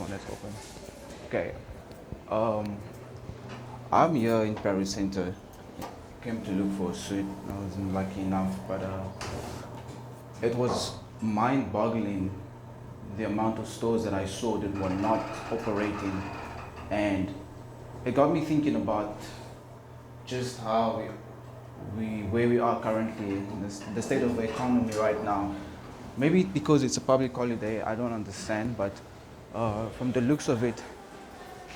one that's open. Okay. Um, I'm here in Paris Center. Came to look for a suit. I wasn't lucky enough, but it was mind-boggling the amount of stores that I saw that were not operating, and it got me thinking about just how we where we are currently in the state of the economy right now. Maybe because it's a public holiday, I don't understand, but from the looks of it,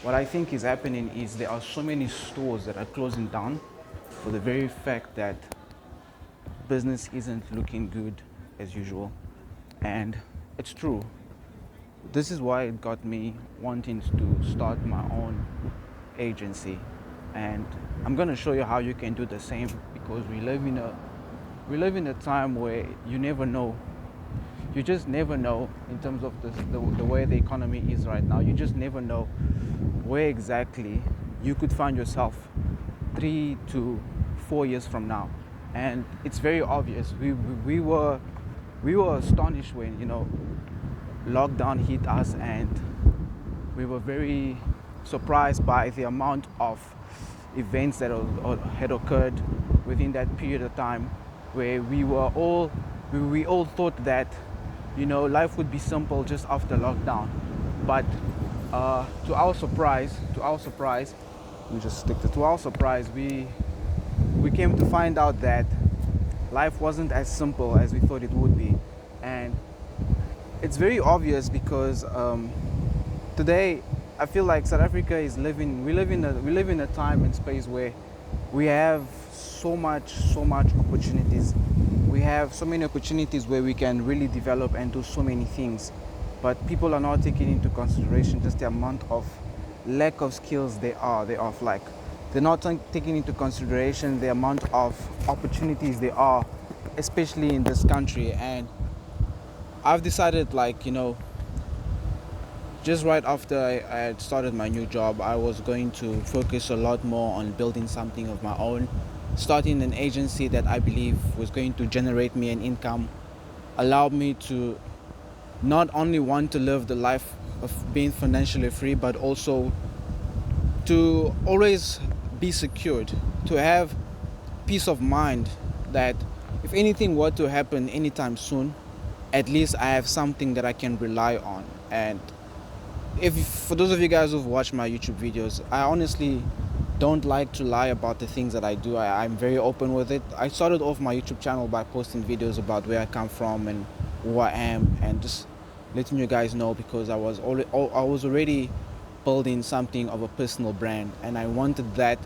what I think is happening is there are so many stores that are closing down for the very fact that business isn't looking good as usual. And it's true. This is why it got me wanting to start my own agency. And I'm gonna show you how you can do the same, because we live in a time where you never know. You just never know in terms of the way the economy is right now. You just never know where exactly you could find yourself 3 to 4 years from now. And it's very obvious. We were astonished when lockdown hit us, and we were very surprised by the amount of events that had occurred within that period of time, where we all thought that life would be simple just after lockdown. But to our surprise, we just stick to our surprise, we came to find out that life wasn't as simple as we thought it would be. And it's very obvious because today I feel like South Africa is living. We live in a time and space where we have so much opportunities. We have so many opportunities where we can really develop and do so many things, but people are not taking into consideration just the amount of lack of skills they are like. They're not taking into consideration the amount of opportunities there are, especially in this country. And I've decided, just right after I had started my new job, I was going to focus a lot more on building something of my own, starting an agency that I believe was going to generate me an income, allow me to not only want to live the life of being financially free, but also to always be secured, to have peace of mind that if anything were to happen anytime soon, at least I have something that I can rely on. And if for those of you guys who've watched my YouTube videos, I honestly don't like to lie about the things that I do. I'm very open with it. I started off my YouTube channel by posting videos about where I come from and who I am, and just letting you guys know, because I was already building something of a personal brand, and I wanted that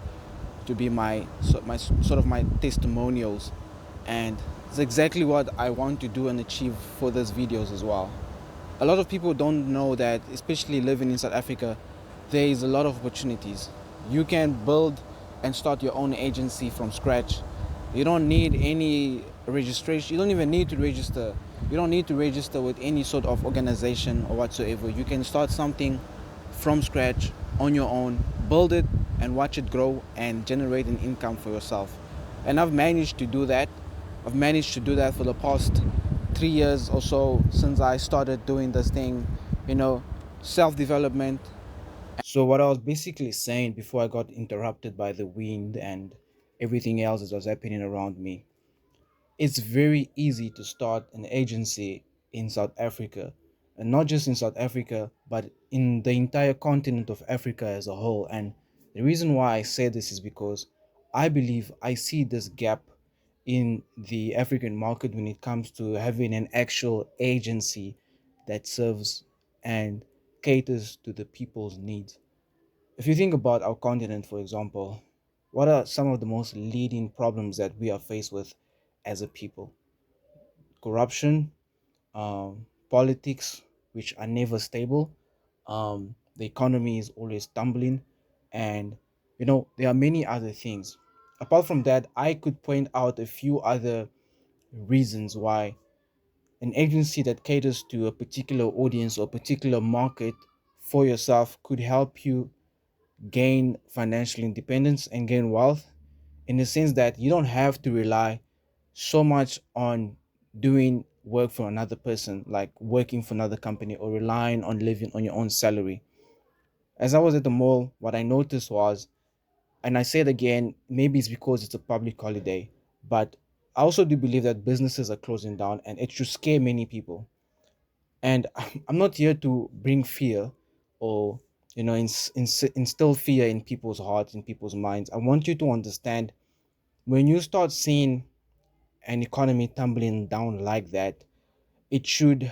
to be my sort of my testimonials. And it's exactly what I want to do and achieve for these videos as well. A lot of people don't know that, especially living in South Africa, there is a lot of opportunities. You can build and start your own agency from scratch. You don't need any registration. You don't even need to register. You don't need to register with any sort of organization or whatsoever. You can start something from scratch on your own, build it and watch it grow and generate an income for yourself. And I've managed to do that. I've managed to do that for the past 3 years or so since I started doing this thing, you know, self development. So, what I was basically saying before I got interrupted by the wind and everything else that was happening around me, it's very easy to start an agency in South Africa, and not just in South Africa, but in the entire continent of Africa as a whole. And the reason why I say this is because I believe I see this gap in the African market when it comes to having an actual agency that serves and caters to the people's needs. If you think about our continent, for example, what are some of the most leading problems that we are faced with as a people? Corruption, politics, which are never stable, the economy is always tumbling, and there are many other things. Apart from that, I could point out a few other reasons why an agency that caters to a particular audience or particular market for yourself could help you gain financial independence and gain wealth, in the sense that you don't have to rely so much on doing work for another person, like working for another company or relying on living on your own salary. As I was at the mall, what I noticed was, and I say it again, maybe it's because it's a public holiday, but I also do believe that businesses are closing down and it should scare many people. And I'm not here to bring fear or, instill fear in people's hearts, in people's minds. I want you to understand, when you start seeing an economy tumbling down like that, it should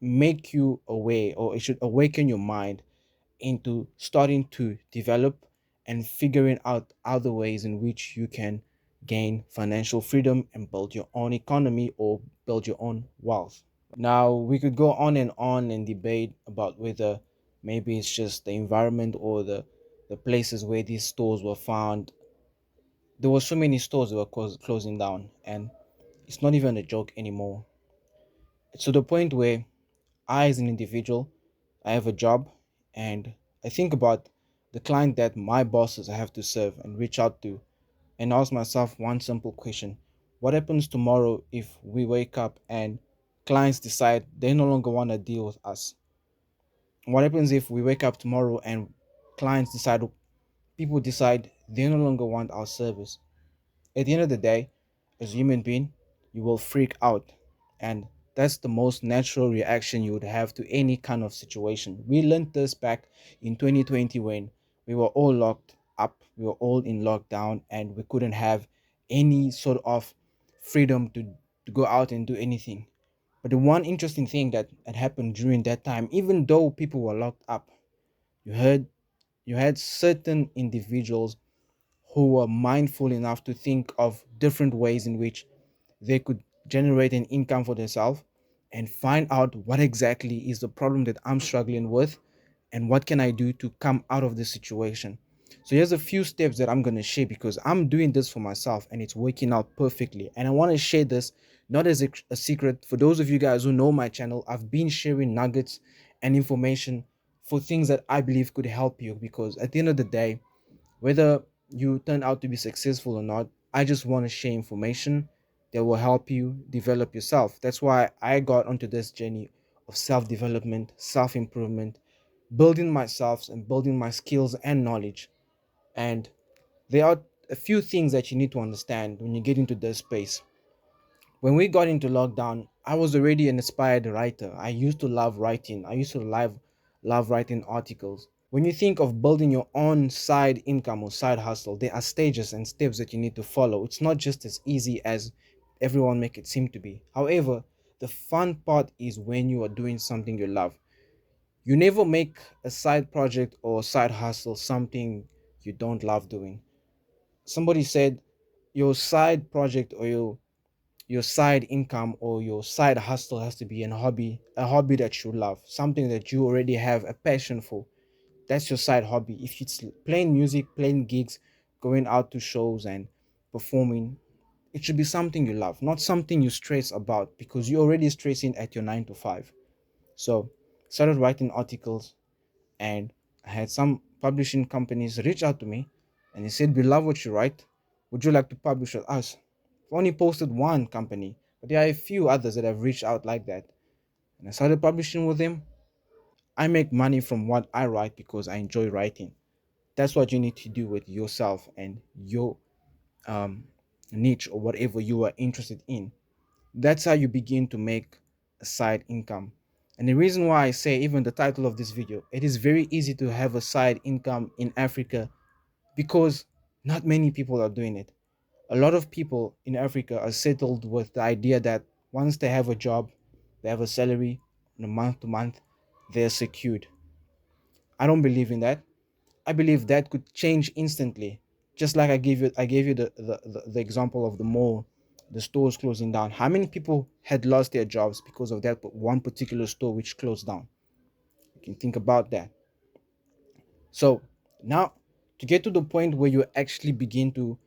make you aware, or it should awaken your mind into starting to develop and figuring out other ways in which you can gain financial freedom and build your own economy or build your own wealth. Now, we could go on and debate about whether maybe it's just the environment or the places where these stores were found. There were so many stores that were closing down, and it's not even a joke anymore. It's to the point where I, as an individual, I have a job, and I think about the client that my bosses have to serve and reach out to, and ask myself one simple question: what happens tomorrow if we wake up and clients decide they no longer want to deal with us? What happens if we wake up tomorrow and clients decide, people decide they no longer want our service? At the end of the day, as a human being, you will freak out. And that's the most natural reaction you would have to any kind of situation. We learned this back in 2020 when we were all locked up, we were all in lockdown, and we couldn't have any sort of freedom to go out and do anything. But the one interesting thing that had happened during that time, even though people were locked up, you heard you had certain individuals who were mindful enough to think of different ways in which they could generate an income for themselves and find out what exactly is the problem that I'm struggling with and what can I do to come out of this situation. So here's a few steps that I'm going to share because I'm doing this for myself and it's working out perfectly. And I want to share this not as a secret. For those of you guys who know my channel, I've been sharing nuggets and information for things that I believe could help you, because at the end of the day, whether you turn out to be successful or not, I just want to share information that will help you develop yourself. That's why I got onto this journey of self development, self improvement, building myself and building my skills and knowledge. And there are a few things that you need to understand when you get into this space. When we got into lockdown, I was already an inspired writer. I used to love writing. I used to love writing articles. When you think of building your own side income or side hustle, there are stages and steps that you need to follow. It's not just as easy as everyone make it seem to be. However, the fun part is when you are doing something you love. You never make a side project or side hustle something you don't love doing. Somebody said your side project or your side income or your side hustle has to be a hobby that you love, something that you already have a passion for. That's your side hobby. If it's playing music, playing gigs, going out to shows and performing, it should be something you love, not something you stress about because you're already stressing at your 9 to 5. So started writing articles, and I had some publishing companies reach out to me and they said, we love what you write, would you like to publish with us? I've only posted one company, but there are a few others that have reached out like that, and I started publishing with them. I make money from what I write because I enjoy writing. That's what you need to do with yourself and your um, niche or whatever you are interested in. That's how you begin to make a side income. And the reason why I say, even the title of this video, it is very easy to have a side income in Africa because not many people are doing it. A lot of people in Africa are settled with the idea that once they have a job, they have a salary on a month to month, they're secured. I don't believe in that. I believe that could change instantly. Just like I gave you the example of the mall, the stores closing down. How many people had lost their jobs because of that one particular store which closed down? You can think about that. So now, to get to the point where you actually begin to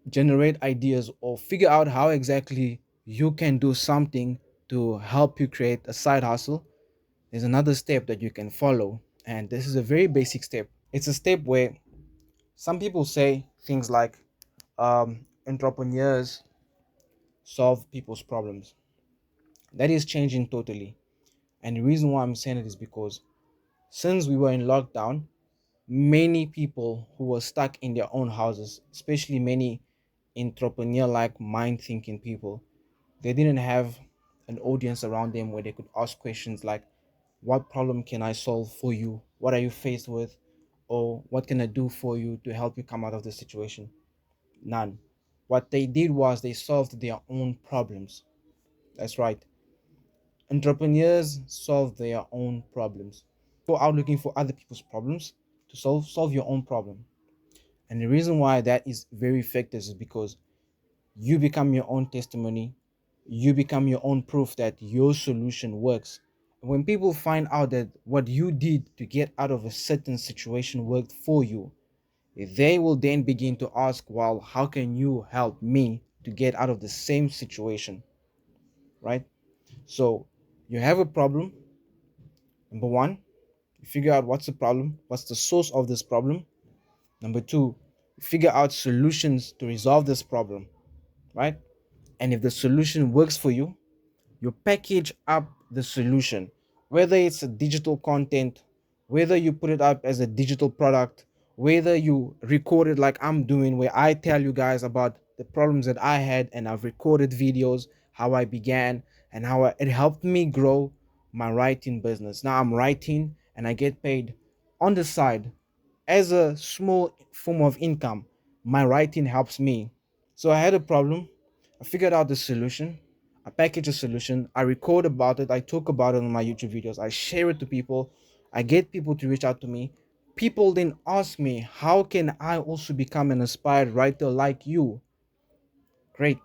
generate ideas or figure out how exactly you can do something to help you create a side hustle, there's another step that you can follow. And this is a very basic step. It's a step where some people say things like entrepreneurs solve people's problems. That is changing totally. And the reason why I'm saying it is because since we were in lockdown, many people who were stuck in their own houses, especially many entrepreneur like mind thinking people, they didn't have an audience around them where they could ask questions like, what problem can I solve for you? What are you faced with? Or what can I do for you to help you come out of the situation? None. What they did was they solved their own problems. That's right. Entrepreneurs solve their own problems. Go out looking for other people's problems to solve your own problem. And the reason why that is very effective is because you become your own testimony. You become your own proof that your solution works. When people find out that what you did to get out of a certain situation worked for you, they will then begin to ask, well, how can you help me to get out of the same situation? Right? So you have a problem. Number one, you figure out what's the problem, what's the source of this problem. Number two, figure out solutions to resolve this problem, right? And if the solution works for you, you package up the solution, whether it's a digital content, whether you put it up as a digital product, whether you record it like I'm doing, where I tell you guys about the problems that I had and I've recorded videos, how I began, and how it helped me grow my writing business. Now I'm writing and I get paid on the side as a small form of income. My writing helps me. So I had a problem. I figured out the solution. I package a solution. I record about it. I talk about it on my YouTube videos. I share it to people. I get people to reach out to me. People then ask me, how can I also become an inspired writer like you? Great.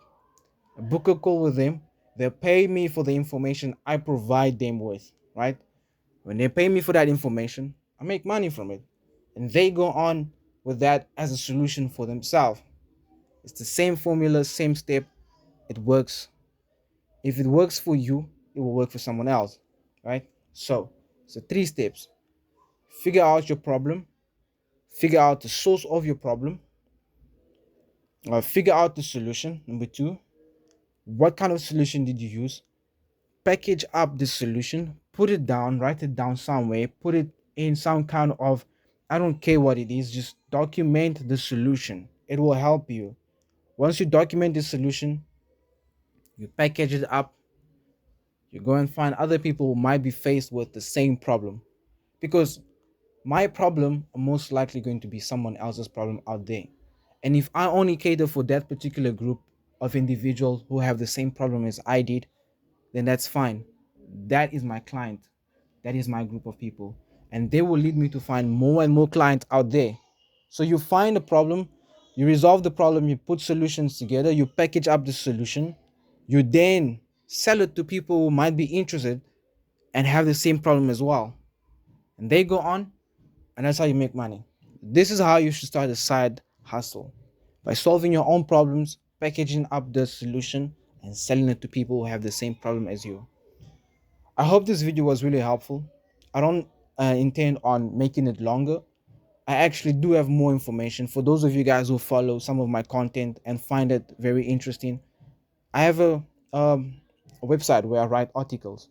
I book a call with them. They pay me for the information I provide them with, right? When they pay me for that information, I make money from it. And they go on with that as a solution for themselves. It's the same formula, same step. It works. If it works for you, it will work for someone else, right? So three steps. Figure out your problem, figure out the source of your problem, figure out the solution. Number two, what kind of solution did you use? Package up the solution, put it down, write it down somewhere, put it in some kind of, I don't care what it is, just document the solution. It will help you. Once you document the solution, you package it up, you go and find other people who might be faced with the same problem. Because my problem are most likely going to be someone else's problem out there. And if I only cater for that particular group of individuals who have the same problem as I did, then that's fine. That is my client. That is my group of people. And they will lead me to find more and more clients out there. So you find a problem, you resolve the problem, you put solutions together, you package up the solution, you then sell it to people who might be interested and have the same problem as well. And they go on, and that's how you make money. This is how you should start a side hustle, by solving your own problems, packaging up the solution, and selling it to people who have the same problem as you. I hope this video was really helpful. I don't intend on making it longer. I actually do have more information for those of you guys who follow some of my content and find it very interesting. I have a website where I write articles.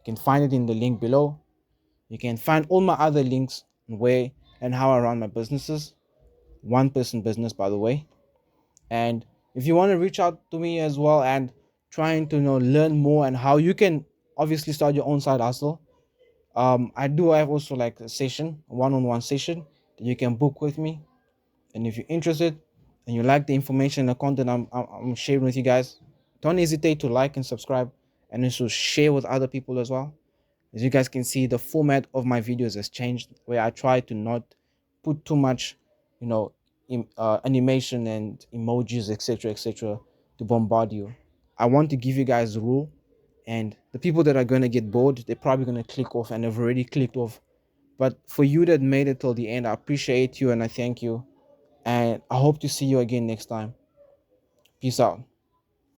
You can find it in the link below. You can find all my other links and where and how I run my businesses. One person business, by the way. And if you want to reach out to me as well and trying to learn more and how you can obviously start your own side hustle, I do have also like a session, one-on-one session that you can book with me. And if you're interested and you like the information and the content I'm sharing with you guys, don't hesitate to like and subscribe, and also share with other people as well. As you guys can see, the format of my videos has changed, where I try to not put too much, animation and emojis, etc., to bombard you. I want to give you guys a rule, and the people that are going to get bored, they're probably going to click off and have already clicked off. But for you that made it till the end, I appreciate you and I thank you. And I hope to see you again next time. Peace out.